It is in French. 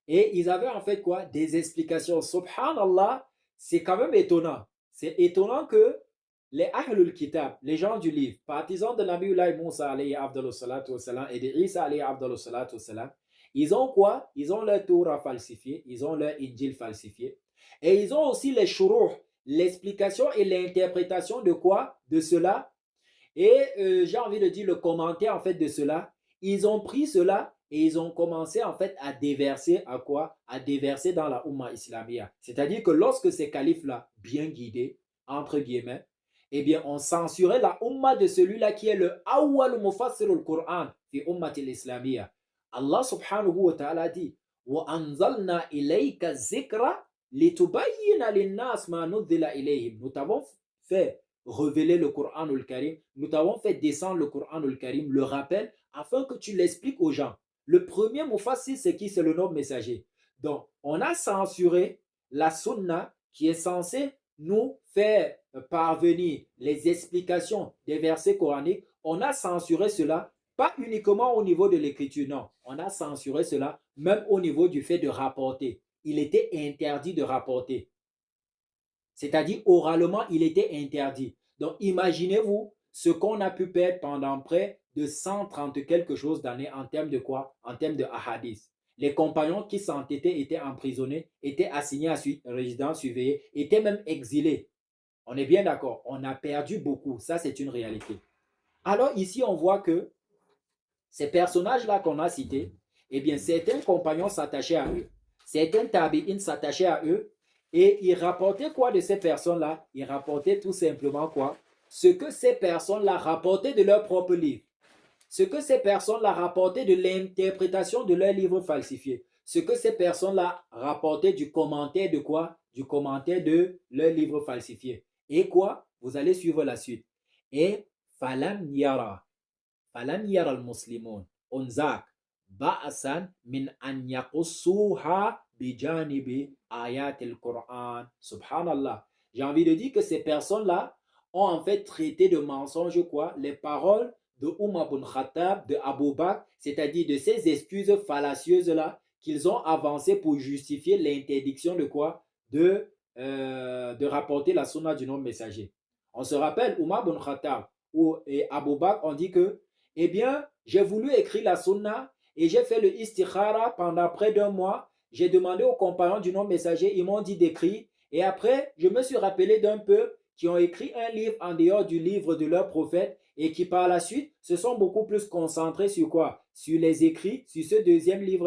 Et ils avaient en fait quoi? Des explications. Subhanallah, c'est quand même étonnant. C'est étonnant que les Ahlul Kitab, les gens du livre, partisans de Nabiullah Moussa alayhi abdallah salatu wassalam, et de Isa alayhi abdallah salatu wassalam, ils ont quoi? Ils ont leur Torah falsifié, ils ont leur Injil falsifié, et ils ont aussi les shuruh, l'explication et l'interprétation de quoi? De cela. Et j'ai envie de dire le commentaire en fait de cela. Ils ont pris cela et ils ont commencé en fait à déverser à quoi? À déverser dans la Ummah islamia. C'est-à-dire que lorsque ces califes-là, bien guidés, entre guillemets, eh bien, on censurait la Ummah de celui-là qui est le Awwal Mufassir al-Qur'an fi Ummah al-Islamiyya. Allah subhanahu wa ta'ala dit wa anzalna ilayka zikra litubayyina linnas ma nuzzila ilayhim. Nous t'avons fait révéler le Coran al-Karim, nous t'avons fait descendre le Coran al-Karim, le rappel, afin que tu l'expliques aux gens. Le premier Mufassir, c'est qui? C'est le nom messager. Donc, on a censuré la sunna qui est censée nous faire parvenir les explications des versets coraniques. On a censuré cela, pas uniquement au niveau de l'écriture, non. On a censuré cela même au niveau du fait de rapporter. Il était interdit de rapporter. C'est-à-dire, oralement, il était interdit. Donc, imaginez-vous ce qu'on a pu perdre pendant près de 130 quelque chose d'années en termes de quoi? En termes de hadith. Les compagnons qui s'entêtaient étaient emprisonnés, étaient assignés à résidence surveillée, étaient même exilés. On est bien d'accord, on a perdu beaucoup. Ça, c'est une réalité. Alors, ici, on voit que ces personnages-là qu'on a cités, eh bien, certains compagnons s'attachaient à eux. Certains tabi'in s'attachaient à eux. Et ils rapportaient quoi de ces personnes-là? Ils rapportaient tout simplement quoi? Ce que ces personnes-là rapportaient de leur propre livre. Ce que ces personnes-là rapportaient de l'interprétation de leurs livres falsifiés. Ce que ces personnes-là rapportaient du commentaire de quoi? Du commentaire de leurs livres falsifiés. Et quoi? Vous allez suivre la suite. Et falam yara. فلم يرى المسلمون أنذاك بأسا من أن يقصوها بجانب آيات القرآن. Subhanallah. J'ai envie de dire que ces personnes-là ont en fait traité de mensonges quoi? Les paroles de Umar ibn Khattab, de Abu Bakr, c'est-à-dire de ces excuses fallacieuses-là qu'ils ont avancées pour justifier l'interdiction de quoi? De rapporter la sunna du nom messager. On se rappelle, Umar ibn Khattab et Abu Bakr ont dit que eh bien, j'ai voulu écrire la sunna et j'ai fait le istikhara pendant près d'un mois. J'ai demandé aux compagnons du nom messager, ils m'ont dit d'écrire. Et après, je me suis rappelé d'un peuple qui ont écrit un livre en dehors du livre de leur prophète et qui par la suite se sont beaucoup plus concentrés sur quoi? Sur les écrits, sur ce deuxième livre